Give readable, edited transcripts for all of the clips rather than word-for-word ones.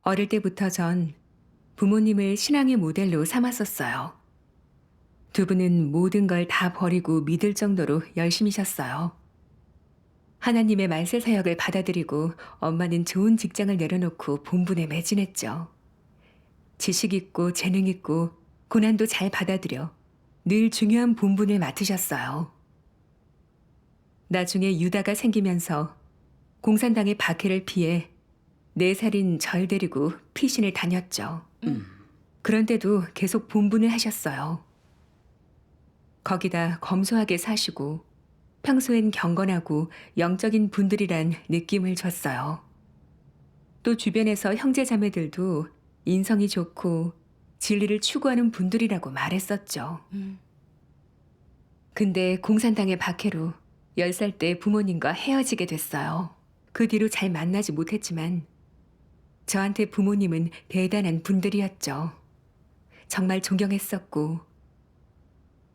어릴 때부터 전 부모님을 신앙의 모델로 삼았었어요. 두 분은 모든 걸 다 버리고 믿을 정도로 열심히셨어요. 하나님의 말세 사역을 받아들이고 엄마는 좋은 직장을 내려놓고 본분에 매진했죠. 지식 있고 재능 있고 고난도 잘 받아들여 늘 중요한 본분을 맡으셨어요. 나중에 유다가 생기면서 공산당의 박해를 피해 4살인 절 데리고 피신을 다녔죠. 그런데도 계속 본분을 하셨어요. 거기다 검소하게 사시고 평소엔 경건하고 영적인 분들이란 느낌을 줬어요. 또 주변에서 형제 자매들도 인성이 좋고 진리를 추구하는 분들이라고 말했었죠. 근데 공산당의 박해로 10살 때 부모님과 헤어지게 됐어요. 그 뒤로 잘 만나지 못했지만 저한테 부모님은 대단한 분들이었죠. 정말 존경했었고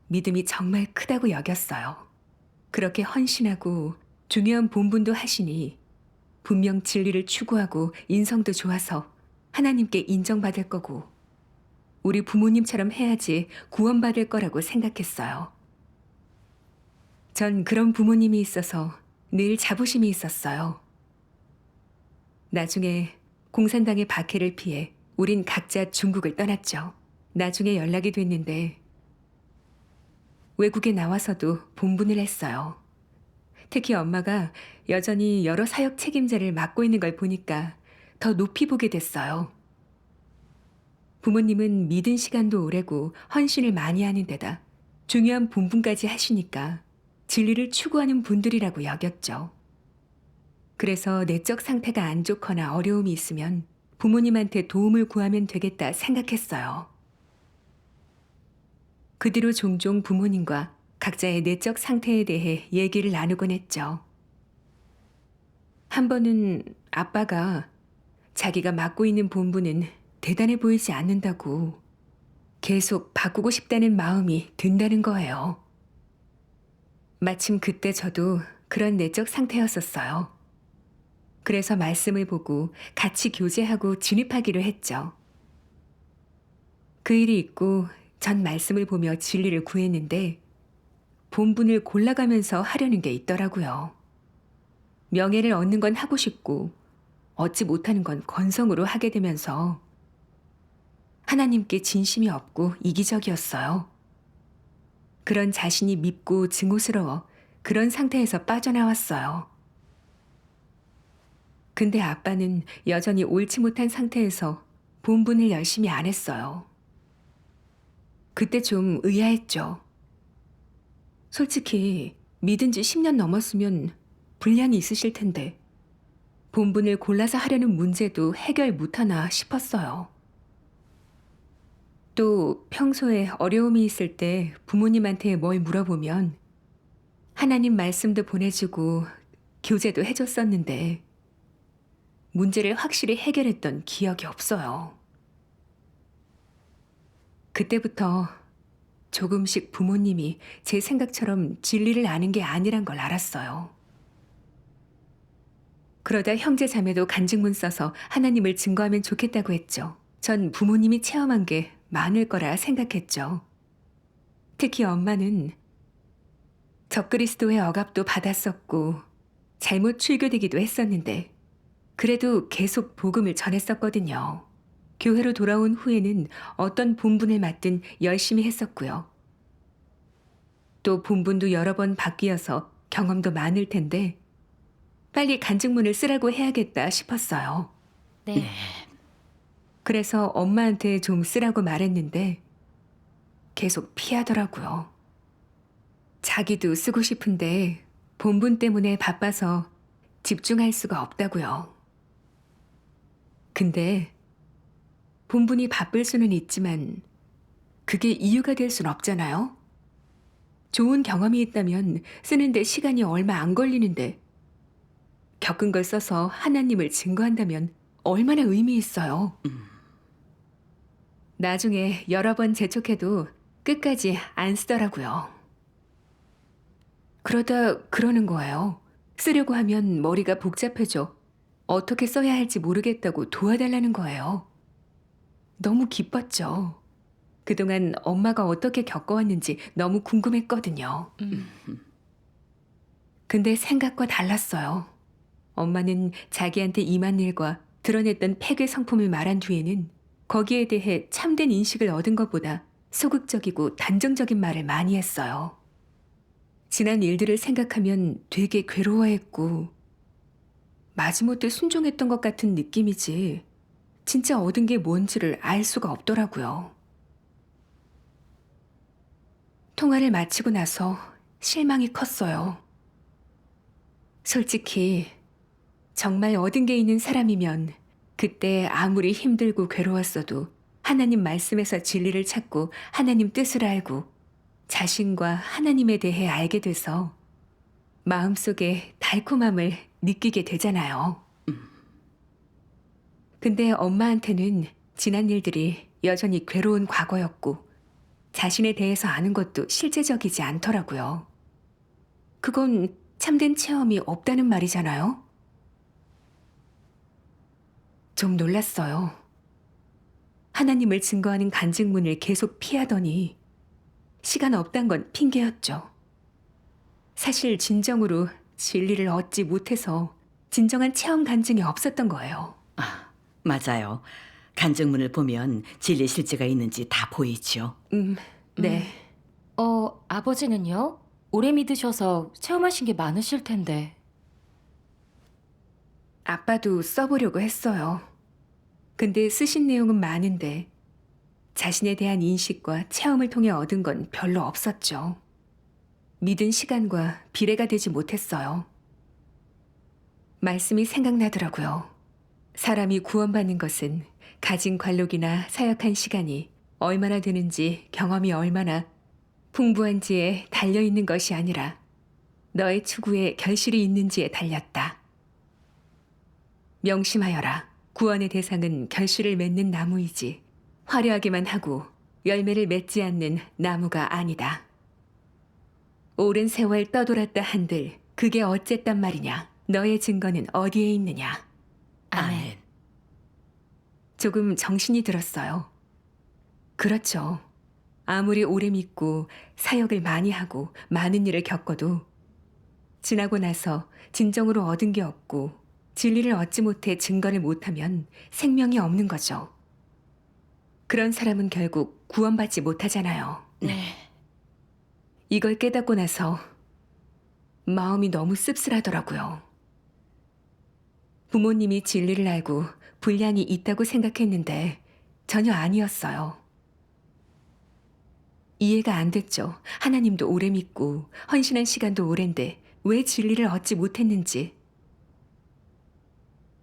믿음이 정말 크다고 여겼어요. 그렇게 헌신하고 중요한 본분도 하시니 분명 진리를 추구하고 인성도 좋아서 하나님께 인정받을 거고 우리 부모님처럼 해야지 구원받을 거라고 생각했어요. 전 그런 부모님이 있어서 늘 자부심이 있었어요. 나중에 공산당의 박해를 피해 우린 각자 중국을 떠났죠. 나중에 연락이 됐는데 외국에 나와서도 본분을 했어요. 특히 엄마가 여전히 여러 사역 책임자를 맡고 있는 걸 보니까 더 높이 보게 됐어요. 부모님은 믿은 시간도 오래고 헌신을 많이 하는 데다 중요한 본분까지 하시니까 진리를 추구하는 분들이라고 여겼죠. 그래서 내적 상태가 안 좋거나 어려움이 있으면 부모님한테 도움을 구하면 되겠다 생각했어요. 그 뒤로 종종 부모님과 각자의 내적 상태에 대해 얘기를 나누곤 했죠. 한 번은 아빠가 자기가 맡고 있는 본분은 대단해 보이지 않는다고 계속 바꾸고 싶다는 마음이 든다는 거예요. 마침 그때 저도 그런 내적 상태였었어요. 그래서 말씀을 보고 같이 교제하고 진입하기로 했죠. 그 일이 있고 전 말씀을 보며 진리를 구했는데 본분을 골라가면서 하려는 게 있더라고요. 명예를 얻는 건 하고 싶고 얻지 못하는 건 건성으로 하게 되면서 하나님께 진심이 없고 이기적이었어요. 그런 자신이 밉고 증오스러워 그런 상태에서 빠져나왔어요. 근데 아빠는 여전히 옳지 못한 상태에서 본분을 열심히 안 했어요. 그때 좀 의아했죠. 솔직히 믿은 지 10년 넘었으면 분량이 있으실 텐데 본분을 골라서 하려는 문제도 해결 못하나 싶었어요. 또 평소에 어려움이 있을 때 부모님한테 뭘 물어보면 하나님 말씀도 보내주고 교제도 해줬었는데 문제를 확실히 해결했던 기억이 없어요. 그때부터 조금씩 부모님이 제 생각처럼 진리를 아는 게 아니란 걸 알았어요. 그러다 형제 자매도 간증문 써서 하나님을 증거하면 좋겠다고 했죠. 전 부모님이 체험한 게 많을 거라 생각했죠. 특히 엄마는 적그리스도의 억압도 받았었고 잘못 출교되기도 했었는데 그래도 계속 복음을 전했었거든요. 교회로 돌아온 후에는 어떤 본분을 맡든 열심히 했었고요. 또 본분도 여러 번 바뀌어서 경험도 많을 텐데 빨리 간증문을 쓰라고 해야겠다 싶었어요. 네. 그래서 엄마한테 좀 쓰라고 말했는데 계속 피하더라고요. 자기도 쓰고 싶은데 본분 때문에 바빠서 집중할 수가 없다고요. 근데 본분이 바쁠 수는 있지만 그게 이유가 될 순 없잖아요. 좋은 경험이 있다면 쓰는데 시간이 얼마 안 걸리는데 겪은 걸 써서 하나님을 증거한다면 얼마나 의미 있어요. 나중에 여러 번 재촉해도 끝까지 안 쓰더라고요. 그러다 그러는 거예요. 쓰려고 하면 머리가 복잡해져 어떻게 써야 할지 모르겠다고 도와달라는 거예요. 너무 기뻤죠. 그동안 엄마가 어떻게 겪어왔는지 너무 궁금했거든요. 근데 생각과 달랐어요. 엄마는 자기한테 임한 일과 드러냈던 폐괴 성품을 말한 뒤에는 거기에 대해 참된 인식을 얻은 것보다 소극적이고 단정적인 말을 많이 했어요. 지난 일들을 생각하면 되게 괴로워했고 마지못해 순종했던 것 같은 느낌이지 진짜 얻은 게 뭔지를 알 수가 없더라고요. 통화를 마치고 나서 실망이 컸어요. 솔직히 정말 얻은 게 있는 사람이면 그때 아무리 힘들고 괴로웠어도 하나님 말씀에서 진리를 찾고 하나님 뜻을 알고 자신과 하나님에 대해 알게 돼서 마음속에 달콤함을 느끼게 되잖아요. 근데 엄마한테는 지난 일들이 여전히 괴로운 과거였고 자신에 대해서 아는 것도 실제적이지 않더라고요. 그건 참된 체험이 없다는 말이잖아요. 좀 놀랐어요. 하나님을 증거하는 간증문을 계속 피하더니 시간 없단 건 핑계였죠. 사실 진정으로 진리를 얻지 못해서 진정한 체험 간증이 없었던 거예요. 맞아요. 간증문을 보면 진리 실제가 있는지 다 보이죠. 네. 아버지는요? 오래 믿으셔서 체험하신 게 많으실 텐데. 아빠도 써보려고 했어요. 근데 쓰신 내용은 많은데 자신에 대한 인식과 체험을 통해 얻은 건 별로 없었죠. 믿은 시간과 비례가 되지 못했어요. 말씀이 생각나더라고요. 사람이 구원받는 것은 가진 관록이나 사역한 시간이 얼마나 되는지 경험이 얼마나 풍부한지에 달려있는 것이 아니라 너의 추구에 결실이 있는지에 달렸다. 명심하여라. 구원의 대상은 결실을 맺는 나무이지 화려하기만 하고 열매를 맺지 않는 나무가 아니다. 오랜 세월 떠돌았다 한들 그게 어쨌단 말이냐? 너의 증거는 어디에 있느냐? 아멘. 조금 정신이 들었어요. 그렇죠. 아무리 오래 믿고 사역을 많이 하고 많은 일을 겪어도 지나고 나서 진정으로 얻은 게 없고 진리를 얻지 못해 증거를 못하면 생명이 없는 거죠. 그런 사람은 결국 구원받지 못하잖아요. 네. 이걸 깨닫고 나서 마음이 너무 씁쓸하더라고요. 부모님이 진리를 알고 분량이 있다고 생각했는데 전혀 아니었어요. 이해가 안 됐죠. 하나님도 오래 믿고 헌신한 시간도 오랜데 왜 진리를 얻지 못했는지.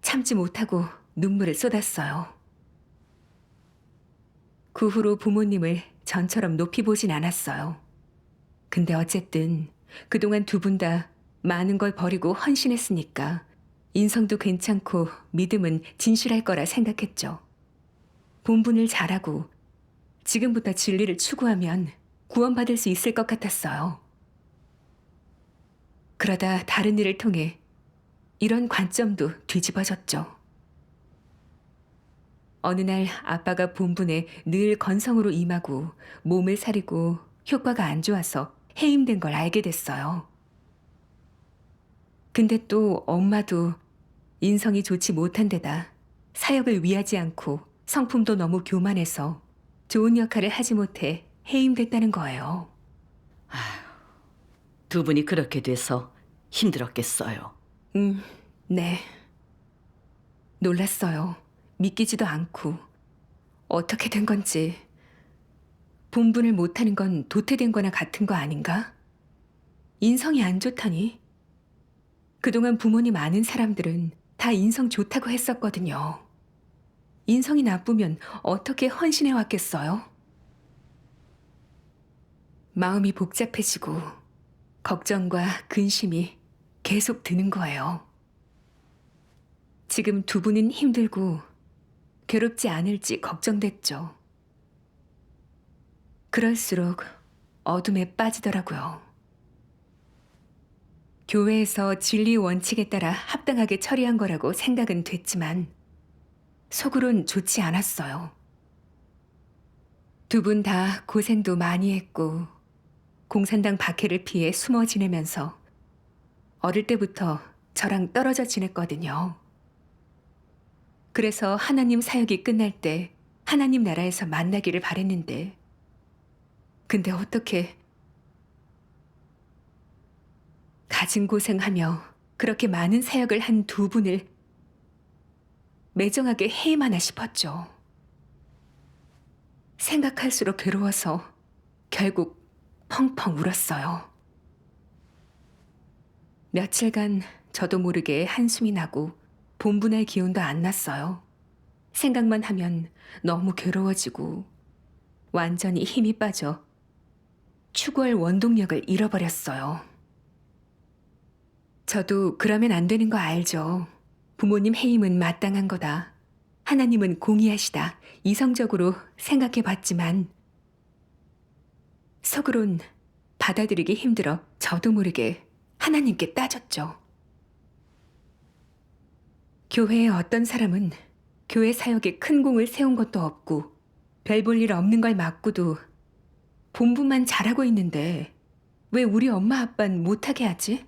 참지 못하고 눈물을 쏟았어요. 그 후로 부모님을 전처럼 높이 보진 않았어요. 근데 어쨌든 그동안 두 분 다 많은 걸 버리고 헌신했으니까 인성도 괜찮고 믿음은 진실할 거라 생각했죠. 본분을 잘하고 지금부터 진리를 추구하면 구원받을 수 있을 것 같았어요. 그러다 다른 일을 통해 이런 관점도 뒤집어졌죠. 어느 날 아빠가 본분에 늘 건성으로 임하고 몸을 사리고 효과가 안 좋아서 해임된 걸 알게 됐어요. 근데 또 엄마도 인성이 좋지 못한 데다 사역을 위하지 않고 성품도 너무 교만해서 좋은 역할을 하지 못해 해임됐다는 거예요. 두 분이 그렇게 돼서 힘들었겠어요. 네. 놀랐어요. 믿기지도 않고 어떻게 된 건지. 본분을 못하는 건 도태된 거나 같은 거 아닌가? 인성이 안 좋다니? 그동안 부모님 아는 사람들은 다 인성 좋다고 했었거든요. 인성이 나쁘면 어떻게 헌신해 왔겠어요? 마음이 복잡해지고 걱정과 근심이 계속 드는 거예요. 지금 두 분은 힘들고 괴롭지 않을지 걱정됐죠. 그럴수록 어둠에 빠지더라고요. 교회에서 진리 원칙에 따라 합당하게 처리한 거라고 생각은 됐지만 속으론 좋지 않았어요. 두 분 다 고생도 많이 했고 공산당 박해를 피해 숨어 지내면서 어릴 때부터 저랑 떨어져 지냈거든요. 그래서 하나님 사역이 끝날 때 하나님 나라에서 만나기를 바랬는데 근데 어떻게 가진 고생하며 그렇게 많은 사역을 한 두 분을 매정하게 해임하나 싶었죠. 생각할수록 괴로워서 결국 펑펑 울었어요. 며칠간 저도 모르게 한숨이 나고 본분할 기운도 안 났어요. 생각만 하면 너무 괴로워지고 완전히 힘이 빠져 추구할 원동력을 잃어버렸어요. 저도 그러면 안 되는 거 알죠. 부모님 해임은 마땅한 거다. 하나님은 공의하시다. 이성적으로 생각해 봤지만 속으론 받아들이기 힘들어 저도 모르게 하나님께 따졌죠. 교회의 어떤 사람은 교회 사역에 큰 공을 세운 것도 없고 별 볼 일 없는 걸 맞고도 본분만 잘하고 있는데 왜 우리 엄마 아빠는 못하게 하지?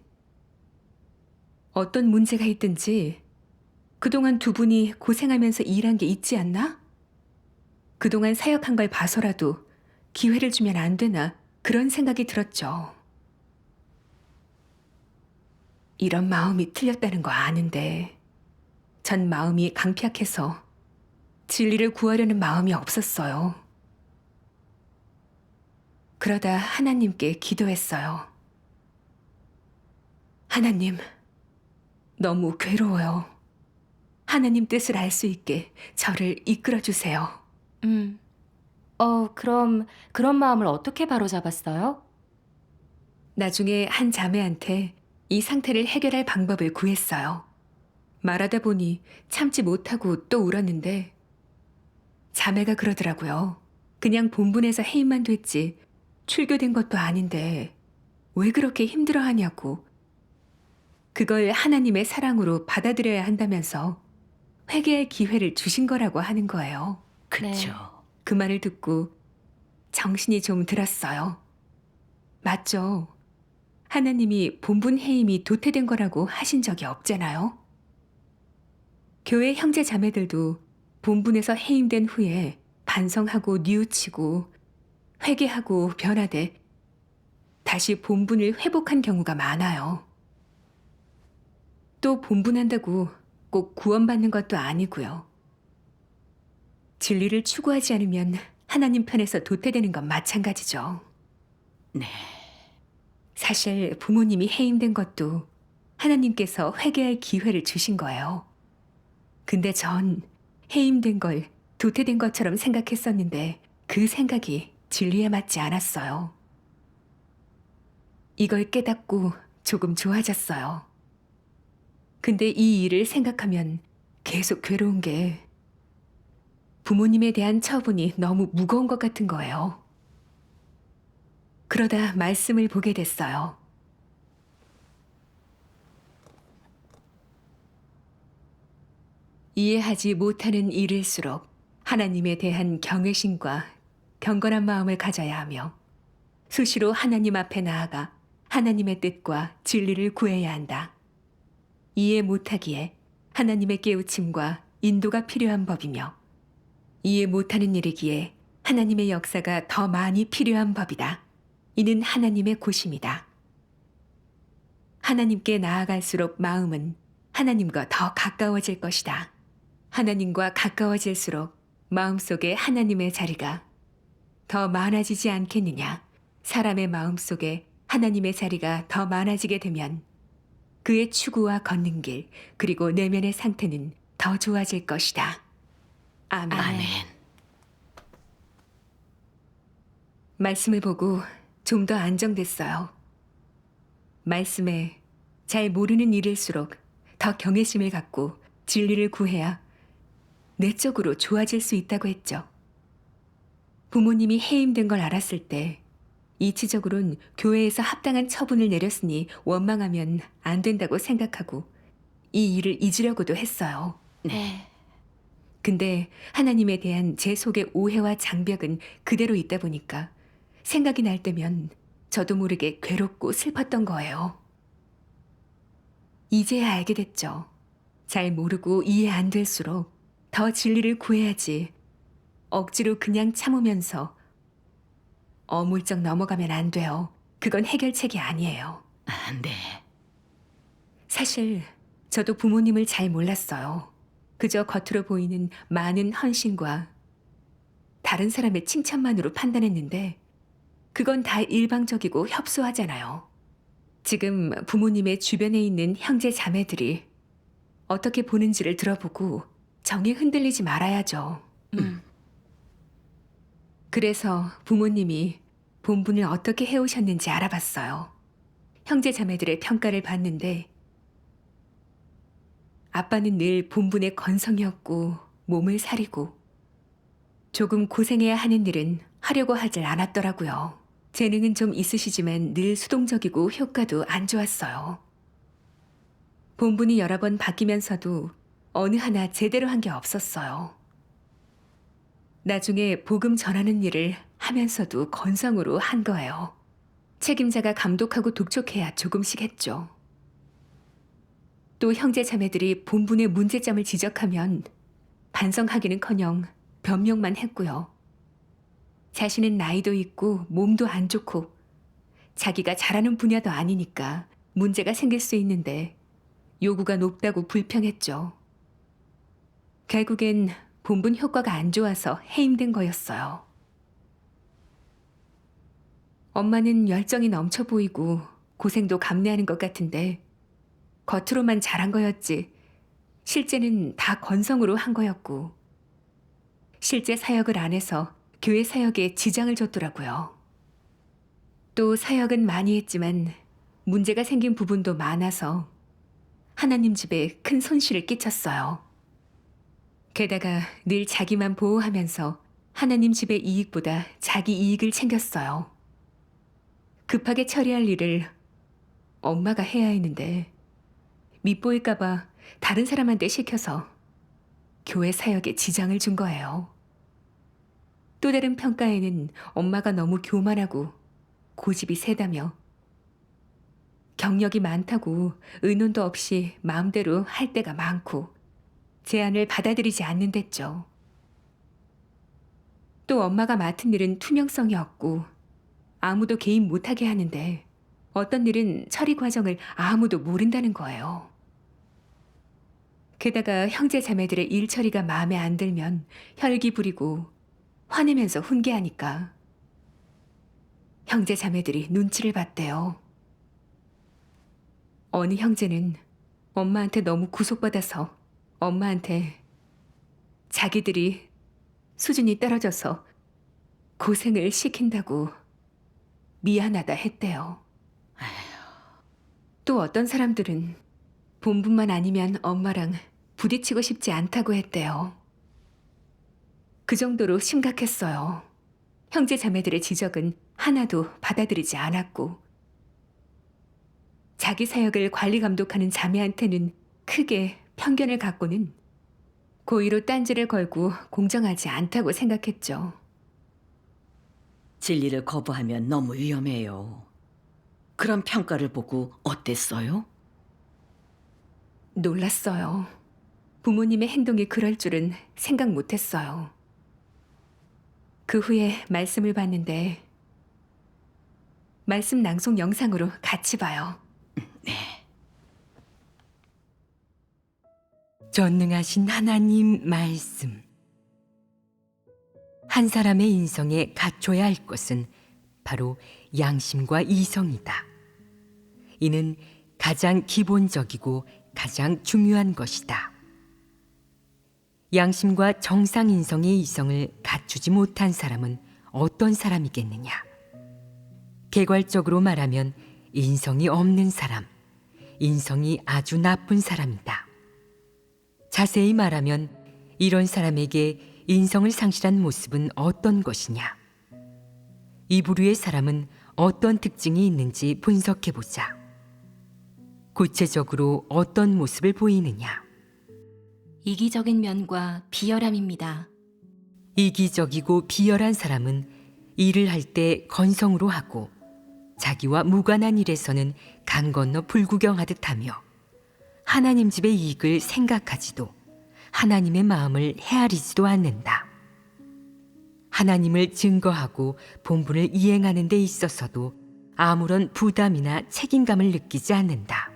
어떤 문제가 있든지 그동안 두 분이 고생하면서 일한 게 있지 않나? 그동안 사역한 걸 봐서라도 기회를 주면 안 되나 그런 생각이 들었죠. 이런 마음이 틀렸다는 거 아는데 전 마음이 강팍해서 진리를 구하려는 마음이 없었어요. 그러다 하나님께 기도했어요. 하나님, 너무 괴로워요. 하나님 뜻을 알 수 있게 저를 이끌어 주세요. 그럼 그런 마음을 어떻게 바로잡았어요? 나중에 한 자매한테 이 상태를 해결할 방법을 구했어요. 말하다 보니 참지 못하고 또 울었는데 자매가 그러더라고요. 그냥 본분에서 해임만 됐지 출교된 것도 아닌데 왜 그렇게 힘들어하냐고. 그걸 하나님의 사랑으로 받아들여야 한다면서 회개할 기회를 주신 거라고 하는 거예요. 그쵸. 그 말을 듣고 정신이 좀 들었어요. 맞죠? 하나님이 본분 해임이 도태된 거라고 하신 적이 없잖아요. 교회 형제 자매들도 본분에서 해임된 후에 반성하고 뉘우치고 회개하고 변화돼 다시 본분을 회복한 경우가 많아요. 또 본분한다고 꼭 구원받는 것도 아니고요. 진리를 추구하지 않으면 하나님 편에서 도태되는 건 마찬가지죠. 네. 사실 부모님이 해임된 것도 하나님께서 회개할 기회를 주신 거예요. 근데 전 해임된 걸 도태된 것처럼 생각했었는데 그 생각이 진리에 맞지 않았어요. 이걸 깨닫고 조금 좋아졌어요. 근데 이 일을 생각하면 계속 괴로운 게 부모님에 대한 처분이 너무 무거운 것 같은 거예요. 그러다 말씀을 보게 됐어요. 이해하지 못하는 일일수록 하나님에 대한 경외심과 경건한 마음을 가져야 하며 수시로 하나님 앞에 나아가 하나님의 뜻과 진리를 구해야 한다. 이해 못하기에 하나님의 깨우침과 인도가 필요한 법이며 이해 못하는 일이기에 하나님의 역사가 더 많이 필요한 법이다. 이는 하나님의 고심이다. 하나님께 나아갈수록 마음은 하나님과 더 가까워질 것이다. 하나님과 가까워질수록 마음속에 하나님의 자리가 더 많아지지 않겠느냐. 사람의 마음속에 하나님의 자리가 더 많아지게 되면 그의 추구와 걷는 길 그리고 내면의 상태는 더 좋아질 것이다. 아멘. 아멘. 말씀을 보고 좀 더 안정됐어요. 말씀에 잘 모르는 일일수록 더 경외심을 갖고 진리를 구해야 내적으로 좋아질 수 있다고 했죠. 부모님이 해임된 걸 알았을 때 이치적으론 교회에서 합당한 처분을 내렸으니 원망하면 안 된다고 생각하고 이 일을 잊으려고도 했어요. 네. 근데 하나님에 대한 제 속의 오해와 장벽은 그대로 있다 보니까 생각이 날 때면 저도 모르게 괴롭고 슬펐던 거예요. 이제야 알게 됐죠. 잘 모르고 이해 안 될수록 더 진리를 구해야지. 억지로 그냥 참으면서 어물쩍 넘어가면 안 돼요. 그건 해결책이 아니에요. 네. 사실 저도 부모님을 잘 몰랐어요. 그저 겉으로 보이는 많은 헌신과 다른 사람의 칭찬만으로 판단했는데 그건 다 일방적이고 협소하잖아요. 지금 부모님의 주변에 있는 형제 자매들이 어떻게 보는지를 들어보고 정에 흔들리지 말아야죠. 그래서 부모님이 본분을 어떻게 해오셨는지 알아봤어요. 형제 자매들의 평가를 봤는데 아빠는 늘 본분의 건성이었고 몸을 사리고 조금 고생해야 하는 일은 하려고 하질 않았더라고요. 재능은 좀 있으시지만 늘 수동적이고 효과도 안 좋았어요. 본분이 여러 번 바뀌면서도 어느 하나 제대로 한 게 없었어요. 나중에 복음 전하는 일을 하면서도 건성으로 한 거예요. 책임자가 감독하고 독촉해야 조금씩 했죠. 또 형제 자매들이 본분의 문제점을 지적하면 반성하기는커녕 변명만 했고요. 자신은 나이도 있고 몸도 안 좋고 자기가 잘하는 분야도 아니니까 문제가 생길 수 있는데 요구가 높다고 불평했죠. 결국엔 본분 효과가 안 좋아서 해임된 거였어요. 엄마는 열정이 넘쳐 보이고 고생도 감내하는 것 같은데 겉으로만 잘한 거였지 실제는 다 건성으로 한 거였고 실제 사역을 안 해서 교회 사역에 지장을 줬더라고요. 또 사역은 많이 했지만 문제가 생긴 부분도 많아서 하나님 집에 큰 손실을 끼쳤어요. 게다가 늘 자기만 보호하면서 하나님 집의 이익보다 자기 이익을 챙겼어요. 급하게 처리할 일을 엄마가 해야 했는데 밉보일까봐 다른 사람한테 시켜서 교회 사역에 지장을 준 거예요. 또 다른 평가에는 엄마가 너무 교만하고 고집이 세다며 경력이 많다고 의논도 없이 마음대로 할 때가 많고 제안을 받아들이지 않는댔죠. 또 엄마가 맡은 일은 투명성이 없고 아무도 개입 못하게 하는데 어떤 일은 처리 과정을 아무도 모른다는 거예요. 게다가 형제 자매들의 일 처리가 마음에 안 들면 혈기 부리고 화내면서 훈계하니까 형제 자매들이 눈치를 봤대요. 어느 형제는 엄마한테 너무 구속받아서 엄마한테 자기들이 수준이 떨어져서 고생을 시킨다고 미안하다 했대요. 또 어떤 사람들은 본분만 아니면 엄마랑 부딪히고 싶지 않다고 했대요. 그 정도로 심각했어요. 형제 자매들의 지적은 하나도 받아들이지 않았고 자기 사역을 관리 감독하는 자매한테는 크게 편견을 갖고는 고의로 딴지를 걸고 공정하지 않다고 생각했죠. 진리를 거부하면 너무 위험해요. 그런 평가를 보고 어땠어요? 놀랐어요. 부모님의 행동이 그럴 줄은 생각 못했어요. 그 후에 말씀을 봤는데 말씀 낭송 영상으로 같이 봐요. 전능하신 하나님 말씀. 한 사람의 인성에 갖춰야 할 것은 바로 양심과 이성이다. 이는 가장 기본적이고 가장 중요한 것이다. 양심과 정상 인성의 이성을 갖추지 못한 사람은 어떤 사람이겠느냐? 개괄적으로 말하면 인성이 없는 사람, 인성이 아주 나쁜 사람이다. 자세히 말하면 이런 사람에게 인성을 상실한 모습은 어떤 것이냐? 이 부류의 사람은 어떤 특징이 있는지 분석해 보자. 구체적으로 어떤 모습을 보이느냐? 이기적인 면과 비열함입니다. 이기적이고 비열한 사람은 일을 할 때 건성으로 하고 자기와 무관한 일에서는 강 건너 불구경하듯 하며 하나님 집의 이익을 생각하지도 하나님의 마음을 헤아리지도 않는다. 하나님을 증거하고 본분을 이행하는 데 있어서도 아무런 부담이나 책임감을 느끼지 않는다.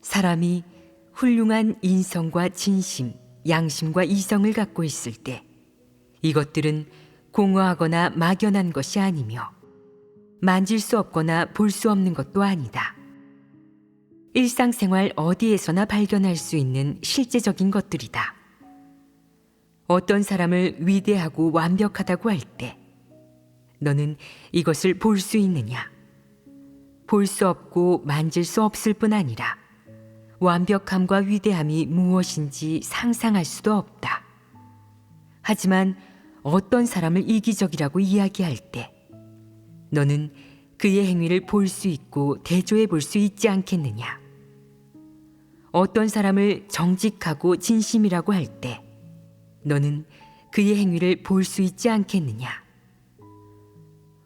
사람이 훌륭한 인성과 진심, 양심과 이성을 갖고 있을 때 이것들은 공허하거나 막연한 것이 아니며 만질 수 없거나 볼 수 없는 것도 아니다. 일상생활 어디에서나 발견할 수 있는 실제적인 것들이다. 어떤 사람을 위대하고 완벽하다고 할 때 너는 이것을 볼 수 있느냐? 볼 수 없고 만질 수 없을 뿐 아니라 완벽함과 위대함이 무엇인지 상상할 수도 없다. 하지만 어떤 사람을 이기적이라고 이야기할 때 너는 그의 행위를 볼 수 있고 대조해 볼 수 있지 않겠느냐? 어떤 사람을 정직하고 진심이라고 할 때 너는 그의 행위를 볼 수 있지 않겠느냐?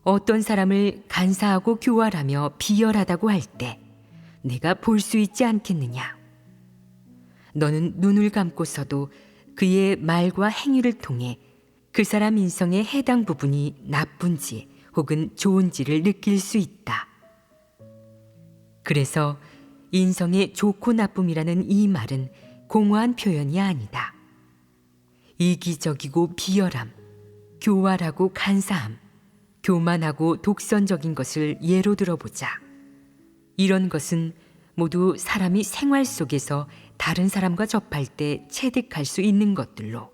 어떤 사람을 간사하고 교활하며 비열하다고 할 때 내가 볼 수 있지 않겠느냐? 너는 눈을 감고서도 그의 말과 행위를 통해 그 사람 인성의 해당 부분이 나쁜지 혹은 좋은지를 느낄 수 있다. 그래서 인성의 좋고 나쁨이라는 이 말은 공허한 표현이 아니다. 이기적이고 비열함, 교활하고 간사함, 교만하고 독선적인 것을 예로 들어보자. 이런 것은 모두 사람이 생활 속에서 다른 사람과 접할 때 체득할 수 있는 것들로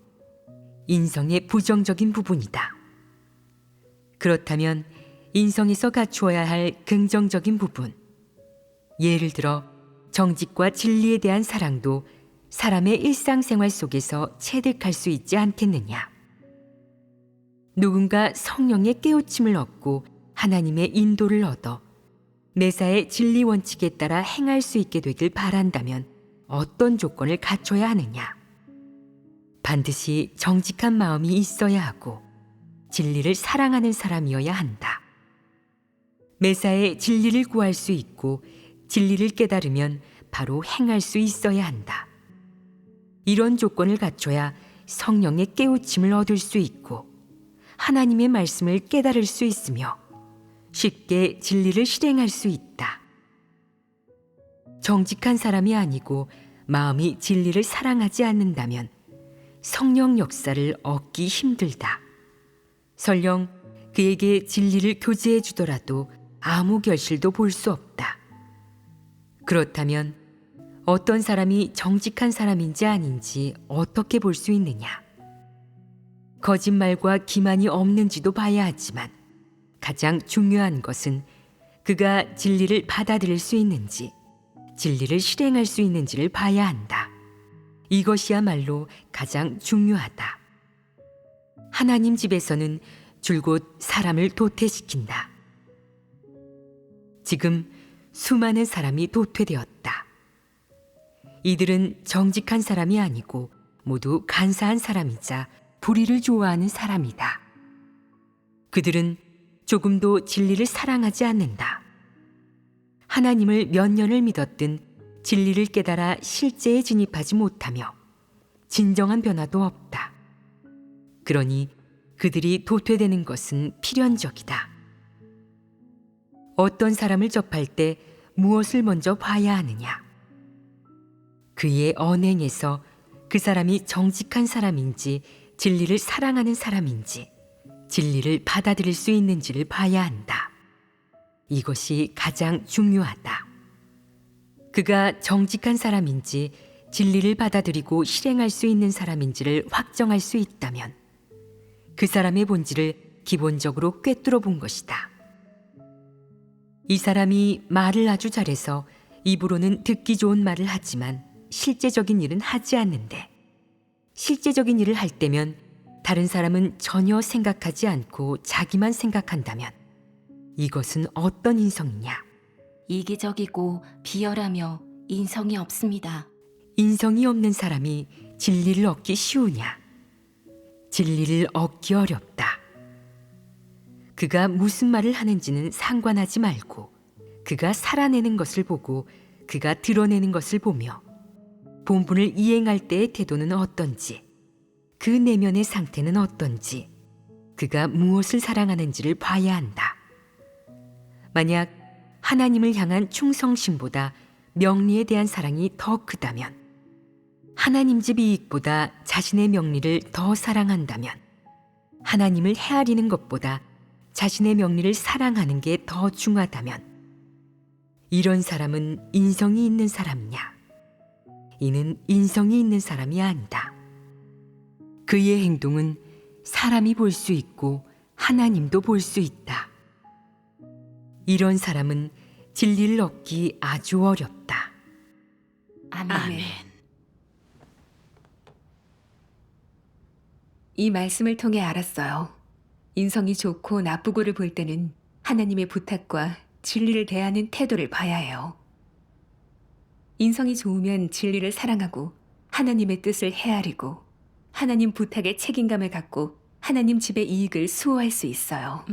인성의 부정적인 부분이다. 그렇다면 인성에서 갖추어야 할 긍정적인 부분, 예를 들어 정직과 진리에 대한 사랑도 사람의 일상생활 속에서 체득할 수 있지 않겠느냐? 누군가 성령의 깨우침을 얻고 하나님의 인도를 얻어 매사의 진리 원칙에 따라 행할 수 있게 되길 바란다면 어떤 조건을 갖춰야 하느냐? 반드시 정직한 마음이 있어야 하고 진리를 사랑하는 사람이어야 한다. 매사에 진리를 구할 수 있고 진리를 깨달으면 바로 행할 수 있어야 한다. 이런 조건을 갖춰야 성령의 깨우침을 얻을 수 있고 하나님의 말씀을 깨달을 수 있으며 쉽게 진리를 실행할 수 있다. 정직한 사람이 아니고 마음이 진리를 사랑하지 않는다면 성령 역사를 얻기 힘들다. 설령 그에게 진리를 교제해 주더라도 아무 결실도 볼 수 없다. 그렇다면 어떤 사람이 정직한 사람인지 아닌지 어떻게 볼 수 있느냐? 거짓말과 기만이 없는지도 봐야 하지만 가장 중요한 것은 그가 진리를 받아들일 수 있는지, 진리를 실행할 수 있는지를 봐야 한다. 이것이야말로 가장 중요하다. 하나님 집에서는 줄곧 사람을 도태시킨다. 지금 수많은 사람이 도태되었다. 이들은 정직한 사람이 아니고 모두 간사한 사람이자 불의를 좋아하는 사람이다. 그들은 조금도 진리를 사랑하지 않는다. 하나님을 몇 년을 믿었든 진리를 깨달아 실제에 진입하지 못하며 진정한 변화도 없다. 그러니 그들이 도태되는 것은 필연적이다. 어떤 사람을 접할 때 무엇을 먼저 봐야 하느냐? 그의 언행에서 그 사람이 정직한 사람인지 진리를 사랑하는 사람인지 진리를 받아들일 수 있는지를 봐야 한다. 이것이 가장 중요하다. 그가 정직한 사람인지 진리를 받아들이고 실행할 수 있는 사람인지를 확정할 수 있다면 그 사람의 본질을 기본적으로 꿰뚫어 본 것이다. 이 사람이 말을 아주 잘해서 입으로는 듣기 좋은 말을 하지만 실제적인 일은 하지 않는데 실제적인 일을 할 때면 다른 사람은 전혀 생각하지 않고 자기만 생각한다면 이것은 어떤 인성이냐? 이기적이고 비열하며 인성이 없습니다. 인성이 없는 사람이 진리를 얻기 쉬우냐? 진리를 얻기 어렵다. 그가 무슨 말을 하는지는 상관하지 말고 그가 살아내는 것을 보고 그가 드러내는 것을 보며 본분을 이행할 때의 태도는 어떤지, 그 내면의 상태는 어떤지, 그가 무엇을 사랑하는지를 봐야 한다. 만약 하나님을 향한 충성심보다 명리에 대한 사랑이 더 크다면, 하나님 집 이익보다 자신의 명리를 더 사랑한다면, 하나님을 헤아리는 것보다 자신의 명리를 사랑하는 게 더 중하다면, 이런 사람은 인성이 있는 사람이냐? 이는 인성이 있는 사람이 아니다. 그의 행동은 사람이 볼 수 있고 하나님도 볼 수 있다. 이런 사람은 진리를 얻기 아주 어렵다. 아멘. 이 말씀을 통해 알았어요. 인성이 좋고 나쁘고를 볼 때는 하나님의 부탁과 진리를 대하는 태도를 봐야 해요. 인성이 좋으면 진리를 사랑하고 하나님의 뜻을 헤아리고 하나님 부탁에 책임감을 갖고 하나님 집의 이익을 수호할 수 있어요.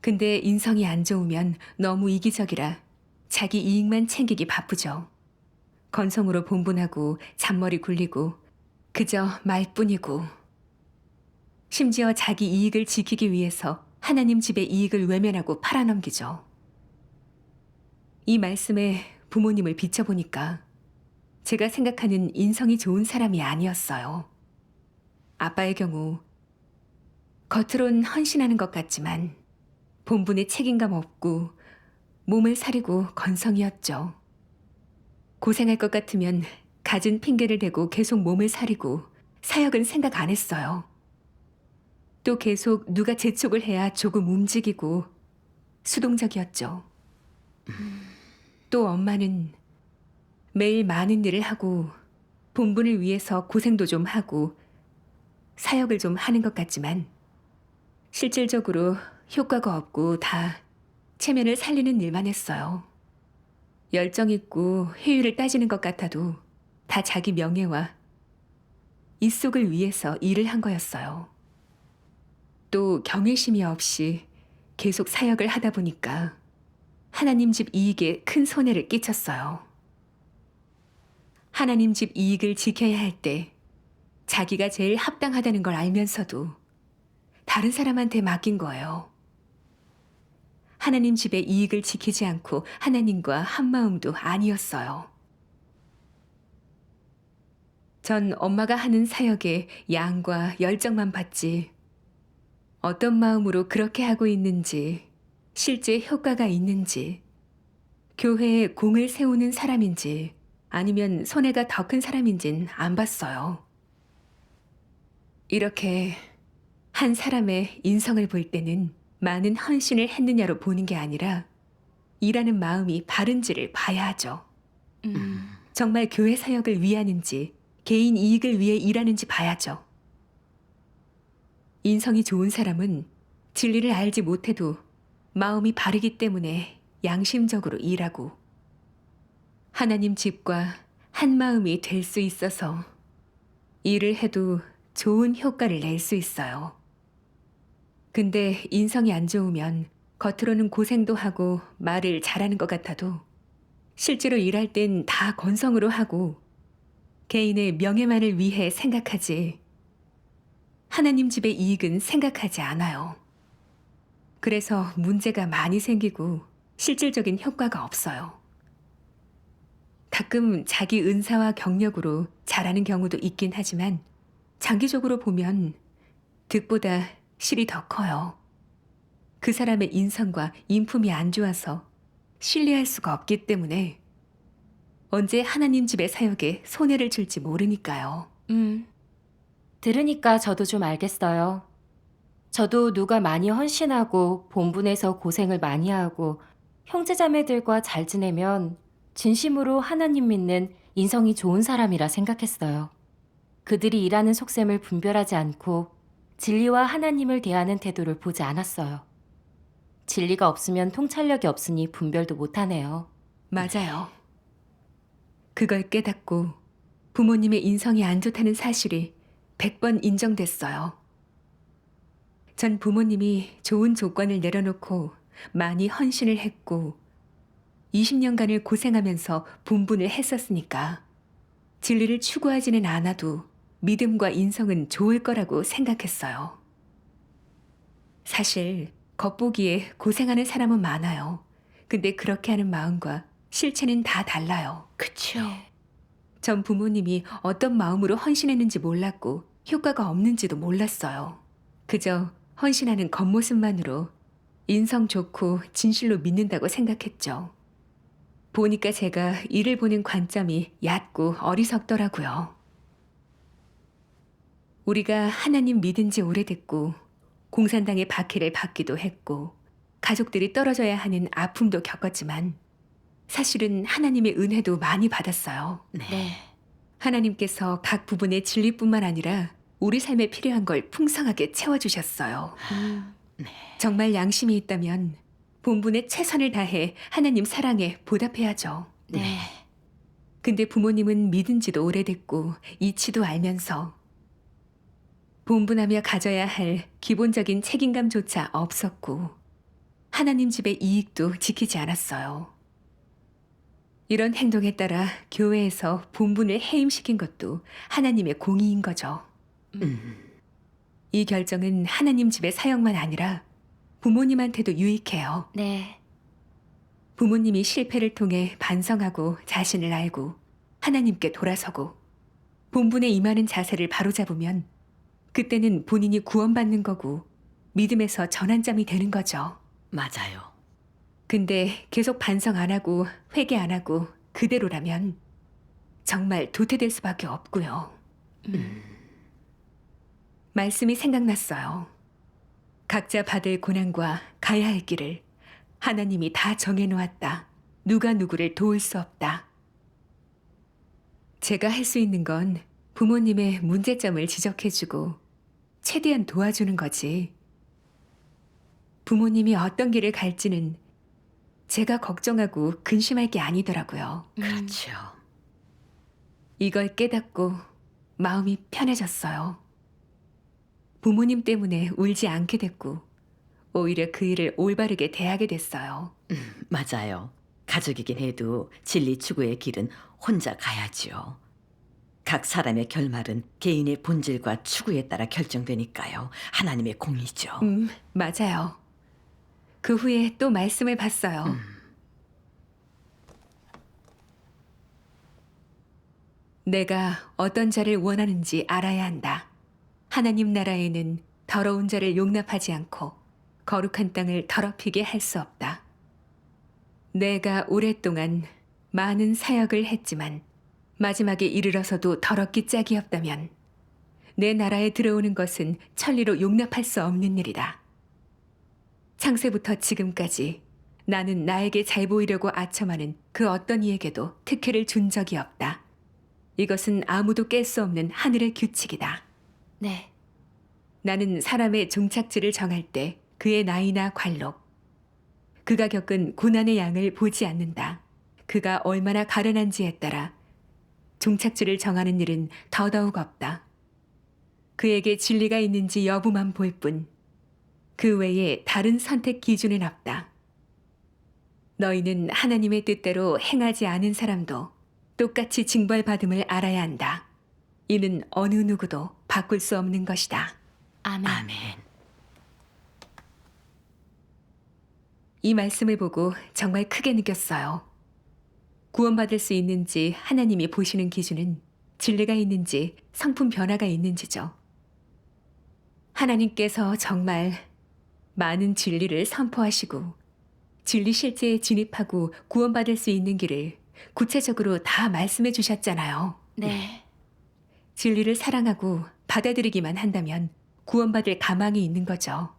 근데 인성이 안 좋으면 너무 이기적이라 자기 이익만 챙기기 바쁘죠. 건성으로 본분하고 잔머리 굴리고 그저 말뿐이고 심지어 자기 이익을 지키기 위해서 하나님 집의 이익을 외면하고 팔아넘기죠. 이 말씀에 부모님을 비춰보니까 제가 생각하는 인성이 좋은 사람이 아니었어요. 아빠의 경우 겉으론 헌신하는 것 같지만 본분에 책임감 없고 몸을 사리고 건성이었죠. 고생할 것 같으면 갖은 핑계를 대고 계속 몸을 사리고 사역은 생각 안 했어요. 또 계속 누가 재촉을 해야 조금 움직이고 수동적이었죠. 또 엄마는 매일 많은 일을 하고 본분을 위해서 고생도 좀 하고 사역을 좀 하는 것 같지만 실질적으로 효과가 없고 다 체면을 살리는 일만 했어요. 열정 있고 효율을 따지는 것 같아도 다 자기 명예와 입속을 위해서 일을 한 거였어요. 또 경외심이 없이 계속 사역을 하다 보니까 하나님 집 이익에 큰 손해를 끼쳤어요. 하나님 집 이익을 지켜야 할 때 자기가 제일 합당하다는 걸 알면서도 다른 사람한테 맡긴 거예요. 하나님 집의 이익을 지키지 않고 하나님과 한마음도 아니었어요. 전 엄마가 하는 사역에 양과 열정만 봤지 어떤 마음으로 그렇게 하고 있는지, 실제 효과가 있는지, 교회에 공을 세우는 사람인지 아니면 손해가 더 큰 사람인진 안 봤어요. 이렇게 한 사람의 인성을 볼 때는 많은 헌신을 했느냐로 보는 게 아니라 일하는 마음이 바른지를 봐야 하죠. 정말 교회 사역을 위하는지 개인 이익을 위해 일하는지 봐야죠. 인성이 좋은 사람은 진리를 알지 못해도 마음이 바르기 때문에 양심적으로 일하고 하나님 집과 한 마음이 될 수 있어서 일을 해도 좋은 효과를 낼 수 있어요. 근데 인성이 안 좋으면 겉으로는 고생도 하고 말을 잘하는 것 같아도 실제로 일할 땐 다 건성으로 하고 개인의 명예만을 위해 생각하지 하나님 집의 이익은 생각하지 않아요. 그래서 문제가 많이 생기고 실질적인 효과가 없어요. 가끔 자기 은사와 경력으로 잘하는 경우도 있긴 하지만 장기적으로 보면 득보다 실이 더 커요. 그 사람의 인성과 인품이 안 좋아서 신뢰할 수가 없기 때문에 언제 하나님 집의 사역에 손해를 줄지 모르니까요. 들으니까 저도 좀 알겠어요. 저도 누가 많이 헌신하고 본분에서 고생을 많이 하고 형제자매들과 잘 지내면 진심으로 하나님 믿는 인성이 좋은 사람이라 생각했어요. 그들이 일하는 속셈을 분별하지 않고 진리와 하나님을 대하는 태도를 보지 않았어요. 진리가 없으면 통찰력이 없으니 분별도 못하네요. 맞아요. 그걸 깨닫고 부모님의 인성이 안 좋다는 사실이 100번 인정됐어요. 전 부모님이 좋은 조건을 내려놓고 많이 헌신을 했고 20년간을 고생하면서 분분을 했었으니까 진리를 추구하지는 않아도 믿음과 인성은 좋을 거라고 생각했어요. 사실 겉보기에 고생하는 사람은 많아요. 근데 그렇게 하는 마음과 실체는 다 달라요. 그쵸. 전 부모님이 어떤 마음으로 헌신했는지 몰랐고 효과가 없는지도 몰랐어요. 그저 헌신하는 겉모습만으로 인성 좋고 진실로 믿는다고 생각했죠. 보니까 제가 일을 보는 관점이 얕고 어리석더라고요. 우리가 하나님 믿은 지 오래됐고 공산당의 박해를 받기도 했고 가족들이 떨어져야 하는 아픔도 겪었지만 사실은 하나님의 은혜도 많이 받았어요. 네. 하나님께서 각 부분의 진리뿐만 아니라 우리 삶에 필요한 걸 풍성하게 채워주셨어요. 정말 양심이 있다면 본분에 최선을 다해 하나님 사랑에 보답해야죠. 네. 근데 부모님은 믿은 지도 오래됐고 이치도 알면서 본분하며 가져야 할 기본적인 책임감조차 없었고 하나님 집의 이익도 지키지 않았어요. 이런 행동에 따라 교회에서 본분을 해임시킨 것도 하나님의 공의인 거죠. 이 결정은 하나님 집의 사역만 아니라 부모님한테도 유익해요. 네. 부모님이 실패를 통해 반성하고 자신을 알고 하나님께 돌아서고 본분에 임하는 자세를 바로잡으면 그때는 본인이 구원받는 거고 믿음에서 전환점이 되는 거죠. 맞아요. 근데 계속 반성 안 하고 회개 안 하고 그대로라면 정말 도태될 수밖에 없고요. 말씀이 생각났어요. 각자 받을 고난과 가야 할 길을 하나님이 다 정해놓았다. 누가 누구를 도울 수 없다. 제가 할 수 있는 건 부모님의 문제점을 지적해주고 최대한 도와주는 거지. 부모님이 어떤 길을 갈지는 제가 걱정하고 근심할 게 아니더라고요. 그렇죠. 이걸 깨닫고 마음이 편해졌어요. 부모님 때문에 울지 않게 됐고 오히려 그 일을 올바르게 대하게 됐어요. 맞아요. 가족이긴 해도 진리 추구의 길은 혼자 가야지요. 각 사람의 결말은 개인의 본질과 추구에 따라 결정되니까요. 하나님의 공이죠. 맞아요. 그 후에 또 말씀을 봤어요. 내가 어떤 자를 원하는지 알아야 한다. 하나님 나라에는 더러운 자를 용납하지 않고 거룩한 땅을 더럽히게 할 수 없다. 내가 오랫동안 많은 사역을 했지만 마지막에 이르러서도 더럽기 짝이 없다면 내 나라에 들어오는 것은 천리로 용납할 수 없는 일이다. 창세부터 지금까지 나는 나에게 잘 보이려고 아첨하는 그 어떤 이에게도 특혜를 준 적이 없다. 이것은 아무도 깰 수 없는 하늘의 규칙이다. 네. 나는 사람의 종착지를 정할 때 그의 나이나 관록, 그가 겪은 고난의 양을 보지 않는다. 그가 얼마나 가련한지에 따라 종착지를 정하는 일은 더더욱 없다. 그에게 진리가 있는지 여부만 볼 뿐, 그 외에 다른 선택 기준은 없다. 너희는 하나님의 뜻대로 행하지 않은 사람도 똑같이 징벌받음을 알아야 한다. 이는 어느 누구도 바꿀 수 없는 것이다. 아멘. 아멘. 이 말씀을 보고 정말 크게 느꼈어요. 구원받을 수 있는지 하나님이 보시는 기준은 진리가 있는지 성품 변화가 있는지죠. 하나님께서 정말 많은 진리를 선포하시고 진리 실제에 진입하고 구원받을 수 있는 길을 구체적으로 다 말씀해 주셨잖아요. 네. 진리를 사랑하고 받아들이기만 한다면 구원받을 가망이 있는 거죠.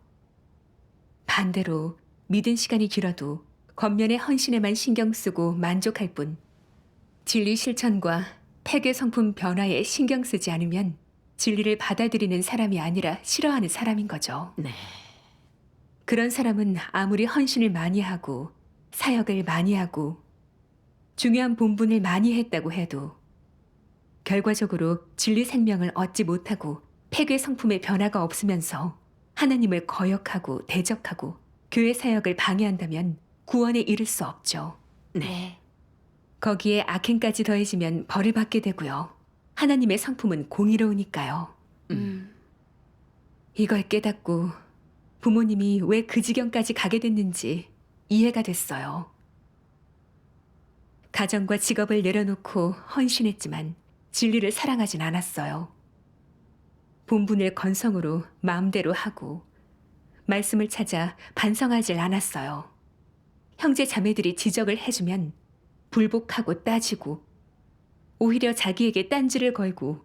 반대로 믿은 시간이 길어도 겉면의 헌신에만 신경 쓰고 만족할 뿐 진리 실천과 폐괴 성품 변화에 신경 쓰지 않으면 진리를 받아들이는 사람이 아니라 싫어하는 사람인 거죠. 네. 그런 사람은 아무리 헌신을 많이 하고 사역을 많이 하고 중요한 본분을 많이 했다고 해도 결과적으로 진리 생명을 얻지 못하고 폐괴 성품의 변화가 없으면서 하나님을 거역하고 대적하고 교회 사역을 방해한다면 구원에 이를 수 없죠. 네. 거기에 악행까지 더해지면 벌을 받게 되고요. 하나님의 성품은 공의로우니까요. 이걸 깨닫고 부모님이 왜 그 지경까지 가게 됐는지 이해가 됐어요. 가정과 직업을 내려놓고 헌신했지만 진리를 사랑하진 않았어요. 본분을 건성으로 마음대로 하고 말씀을 찾아 반성하질 않았어요. 형제 자매들이 지적을 해주면 불복하고 따지고 오히려 자기에게 딴지를 걸고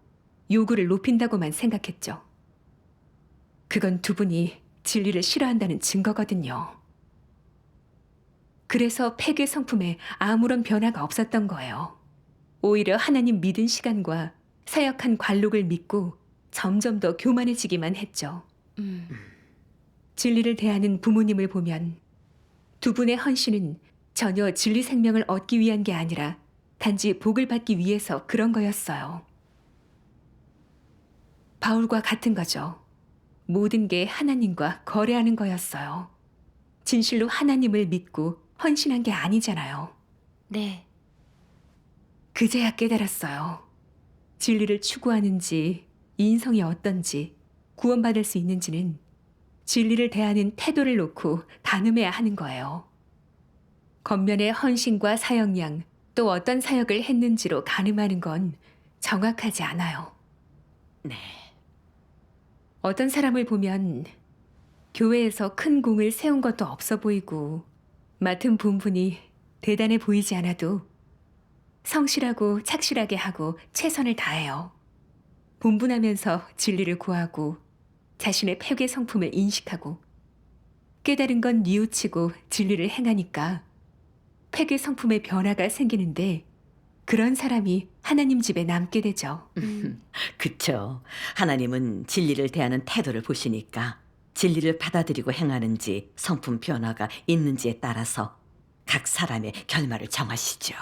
요구를 높인다고만 생각했죠. 그건 두 분이 진리를 싫어한다는 증거거든요. 그래서 폐괴 성품에 아무런 변화가 없었던 거예요. 오히려 하나님 믿은 시간과 사역한 관록을 믿고 점점 더 교만해지기만 했죠. 진리를 대하는 부모님을 보면 두 분의 헌신은 전혀 진리 생명을 얻기 위한 게 아니라 단지 복을 받기 위해서 그런 거였어요. 바울과 같은 거죠. 모든 게 하나님과 거래하는 거였어요. 진실로 하나님을 믿고 헌신한 게 아니잖아요. 네. 그제야 깨달았어요. 진리를 추구하는지 인성이 어떤지 구원받을 수 있는지는 진리를 대하는 태도를 놓고 가늠해야 하는 거예요. 겉면의 헌신과 사역량 또 어떤 사역을 했는지로 가늠하는 건 정확하지 않아요. 네. 어떤 사람을 보면 교회에서 큰 공을 세운 것도 없어 보이고 맡은 본분이 대단해 보이지 않아도 성실하고 착실하게 하고 최선을 다해요. 본분하면서 진리를 구하고 자신의 폐괴 성품을 인식하고 깨달은 건 뉘우치고 진리를 행하니까 폐괴 성품의 변화가 생기는데 그런 사람이 하나님 집에 남게 되죠. 그쵸. 하나님은 진리를 대하는 태도를 보시니까 진리를 받아들이고 행하는지 성품 변화가 있는지에 따라서 각 사람의 결말을 정하시죠.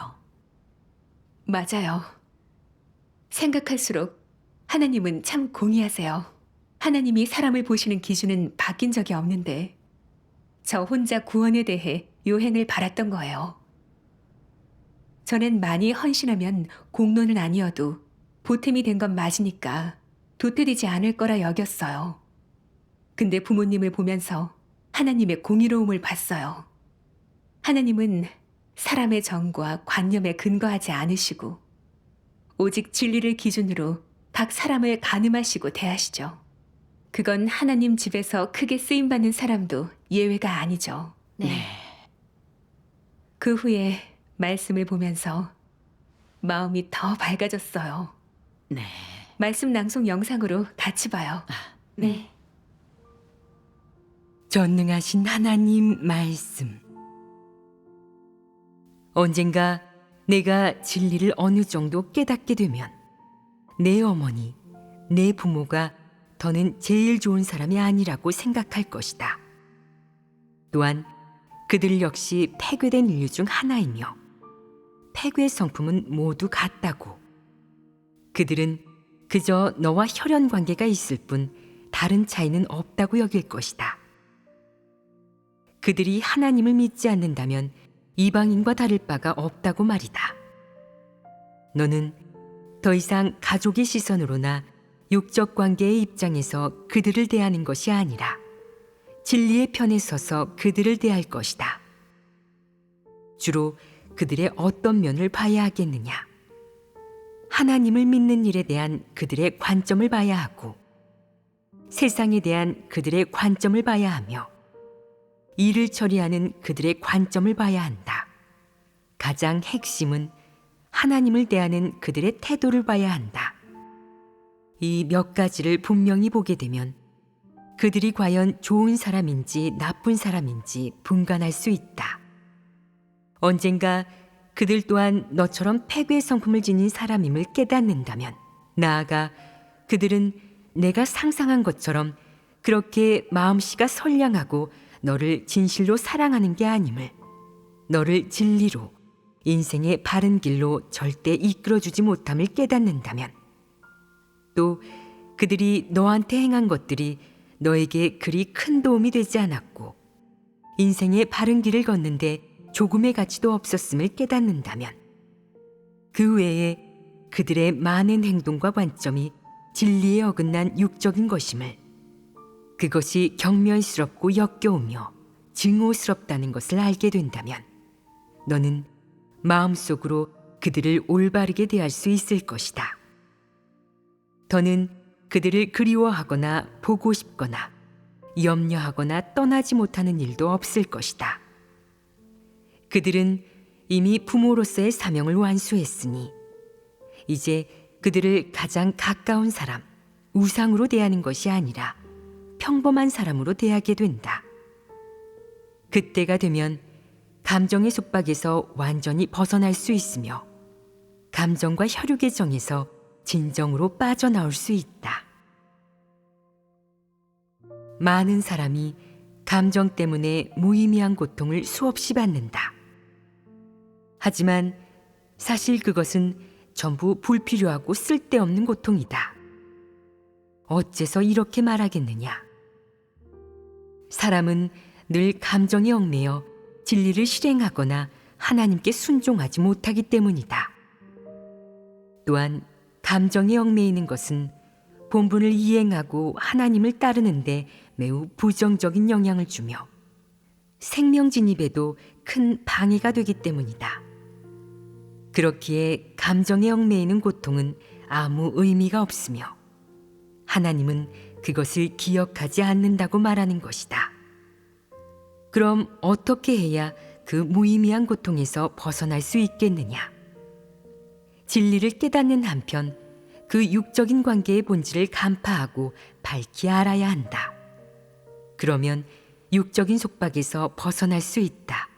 맞아요. 생각할수록 하나님은 참 공의하세요. 하나님이 사람을 보시는 기준은 바뀐 적이 없는데 저 혼자 구원에 대해 요행을 바랐던 거예요. 저는 많이 헌신하면 공로는 아니어도 보탬이 된 건 맞으니까 도태되지 않을 거라 여겼어요. 근데 부모님을 보면서 하나님의 공의로움을 봤어요. 하나님은 사람의 정과 관념에 근거하지 않으시고 오직 진리를 기준으로 각 사람을 가늠하시고 대하시죠. 그건 하나님 집에서 크게 쓰임받는 사람도 예외가 아니죠. 네. 그 후에 말씀을 보면서 마음이 더 밝아졌어요. 네. 말씀 낭송 영상으로 같이 봐요. 네. 전능하신 하나님 말씀. 언젠가 내가 진리를 어느 정도 깨닫게 되면 내 어머니, 내 부모가 더는 제일 좋은 사람이 아니라고 생각할 것이다. 또한 그들 역시 폐괴된 인류 중 하나이며 폐괴 성품은 모두 같다고. 그들은 그저 너와 혈연 관계가 있을 뿐 다른 차이는 없다고 여길 것이다. 그들이 하나님을 믿지 않는다면 이방인과 다를 바가 없다고 말이다. 너는 더 이상 가족의 시선으로나 육적 관계의 입장에서 그들을 대하는 것이 아니라 진리의 편에 서서 그들을 대할 것이다. 주로 그들의 어떤 면을 봐야 하겠느냐? 하나님을 믿는 일에 대한 그들의 관점을 봐야 하고 세상에 대한 그들의 관점을 봐야 하며 일을 처리하는 그들의 관점을 봐야 한다. 가장 핵심은 하나님을 대하는 그들의 태도를 봐야 한다. 이 몇 가지를 분명히 보게 되면 그들이 과연 좋은 사람인지 나쁜 사람인지 분간할 수 있다. 언젠가 그들 또한 너처럼 폐괴 성품을 지닌 사람임을 깨닫는다면 나아가 그들은 내가 상상한 것처럼 그렇게 마음씨가 선량하고 너를 진실로 사랑하는 게 아님을, 너를 진리로 인생의 바른 길로 절대 이끌어주지 못함을 깨닫는다면, 또 그들이 너한테 행한 것들이 너에게 그리 큰 도움이 되지 않았고 인생의 바른 길을 걷는데 조금의 가치도 없었음을 깨닫는다면, 그 외에 그들의 많은 행동과 관점이 진리에 어긋난 육적인 것임을, 그것이 경멸스럽고 역겨우며 증오스럽다는 것을 알게 된다면, 너는 마음속으로 그들을 올바르게 대할 수 있을 것이다. 더는 그들을 그리워하거나 보고 싶거나 염려하거나 떠나지 못하는 일도 없을 것이다. 그들은 이미 부모로서의 사명을 완수했으니 이제 그들을 가장 가까운 사람, 우상으로 대하는 것이 아니라 평범한 사람으로 대하게 된다. 그때가 되면 감정의 속박에서 완전히 벗어날 수 있으며 감정과 혈육의 정에서 진정으로 빠져나올 수 있다. 많은 사람이 감정 때문에 무의미한 고통을 수없이 받는다. 하지만 사실 그것은 전부 불필요하고 쓸데없는 고통이다. 어째서 이렇게 말하겠느냐? 사람은 늘 감정에 얽매여 진리를 실행하거나 하나님께 순종하지 못하기 때문이다. 또한 감정에 얽매이는 것은 본분을 이행하고 하나님을 따르는데 매우 부정적인 영향을 주며 생명 진입에도 큰 방해가 되기 때문이다. 그렇기에 감정에 얽매이는 고통은 아무 의미가 없으며 하나님은 그것을 기억하지 않는다고 말하는 것이다. 그럼 어떻게 해야 그 무의미한 고통에서 벗어날 수 있겠느냐? 진리를 깨닫는 한편 그 육적인 관계의 본질을 간파하고 밝히 알아야 한다. 그러면 육적인 속박에서 벗어날 수 있다.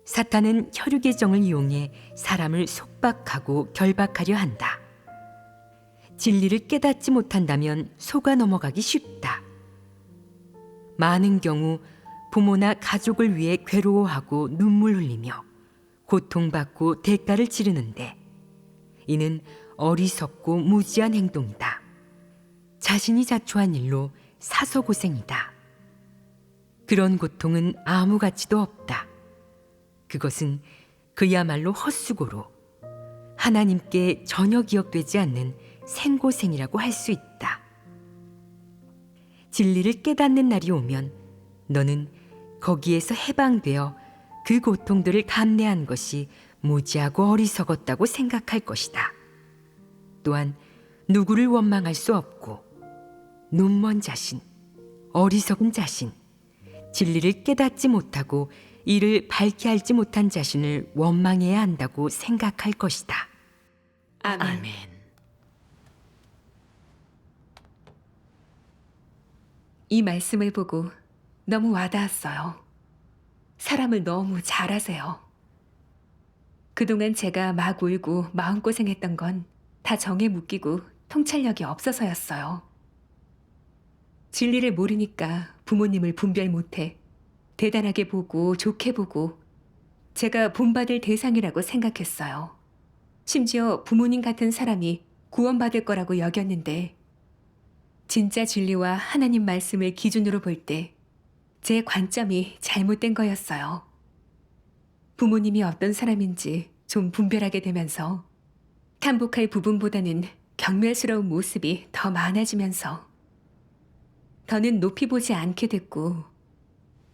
사탄은 혈육의 정을 이용해 사람을 속박하고 결박하려 한다. 진리를 깨닫지 못한다면 속아 넘어가기 쉽다. 많은 경우 부모나 가족을 위해 괴로워하고 눈물 흘리며 고통받고 대가를 치르는데 이는 어리석고 무지한 행동이다. 자신이 자초한 일로 사서고생이다. 그런 고통은 아무 가치도 없다. 그것은 그야말로 헛수고로 하나님께 전혀 기억되지 않는 생고생이라고 할 수 있다. 진리를 깨닫는 날이 오면 너는 거기에서 해방되어 그 고통들을 감내한 것이 무지하고 어리석었다고 생각할 것이다. 또한 누구를 원망할 수 없고 눈먼 자신, 어리석은 자신, 진리를 깨닫지 못하고 이를 밝히 알지 못한 자신을 원망해야 한다고 생각할 것이다. 아멘. 이 말씀을 보고 너무 와닿았어요. 사람을 너무 잘 아세요. 그동안 제가 막 울고 마음고생했던 건 다 정에 묶이고 통찰력이 없어서였어요. 진리를 모르니까 부모님을 분별 못해 대단하게 보고 좋게 보고 제가 본받을 대상이라고 생각했어요. 심지어 부모님 같은 사람이 구원받을 거라고 여겼는데 진짜 진리와 하나님 말씀을 기준으로 볼 때 제 관점이 잘못된 거였어요. 부모님이 어떤 사람인지 좀 분별하게 되면서 탐복할 부분보다는 경멸스러운 모습이 더 많아지면서 더는 높이 보지 않게 됐고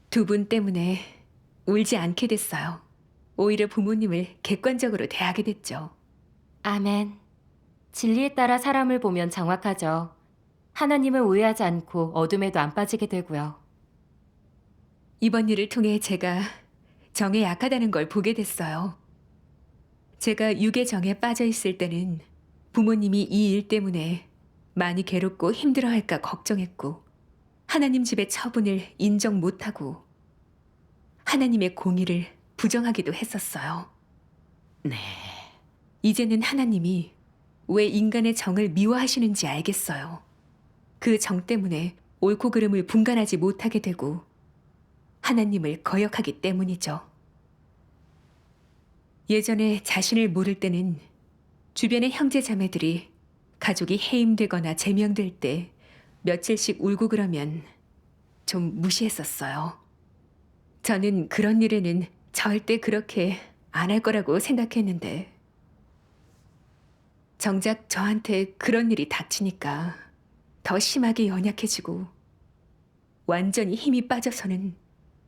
두 분 때문에 울지 않게 됐어요. 오히려 부모님을 객관적으로 대하게 됐죠. 아멘. 진리에 따라 사람을 보면 정확하죠. 하나님을 오해하지 않고 어둠에도 안 빠지게 되고요. 이번 일을 통해 제가 정에 약하다는 걸 보게 됐어요. 제가 육의 정에 빠져 있을 때는 부모님이 이 일 때문에 많이 괴롭고 힘들어할까 걱정했고 하나님 집의 처분을 인정 못하고 하나님의 공의를 부정하기도 했었어요. 네. 이제는 하나님이 왜 인간의 정을 미워하시는지 알겠어요. 그 정 때문에 옳고 그름을 분간하지 못하게 되고 하나님을 거역하기 때문이죠. 예전에 자신을 모를 때는 주변의 형제 자매들이 가족이 해임되거나 제명될 때 며칠씩 울고 그러면 좀 무시했었어요. 저는 그런 일에는 절대 그렇게 안 할 거라고 생각했는데 정작 저한테 그런 일이 닥치니까 더 심하게 연약해지고 완전히 힘이 빠져서는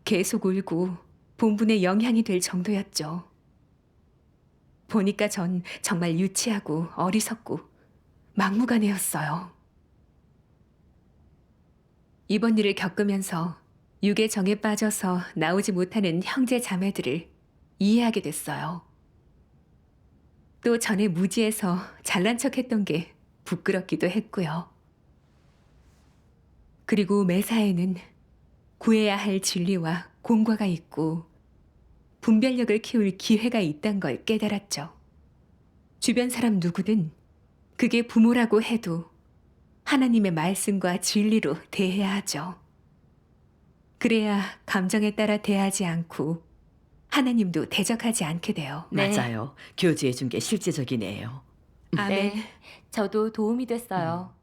계속 울고 본분에 영향이 될 정도였죠. 보니까 전 정말 유치하고 어리석고 막무가내였어요. 이번 일을 겪으면서 육의 정에 빠져서 나오지 못하는 형제 자매들을 이해하게 됐어요. 또 전에 무지해서 잘난 척했던 게 부끄럽기도 했고요. 그리고 매사에는 구해야 할 진리와 공과가 있고 분별력을 키울 기회가 있다는 걸 깨달았죠. 주변 사람 누구든 그게 부모라고 해도 하나님의 말씀과 진리로 대해야 하죠. 그래야 감정에 따라 대하지 않고 하나님도 대적하지 않게 돼요. 네. 맞아요. 교제해 준 게 실제적이네요. 아멘. 저도 도움이 됐어요.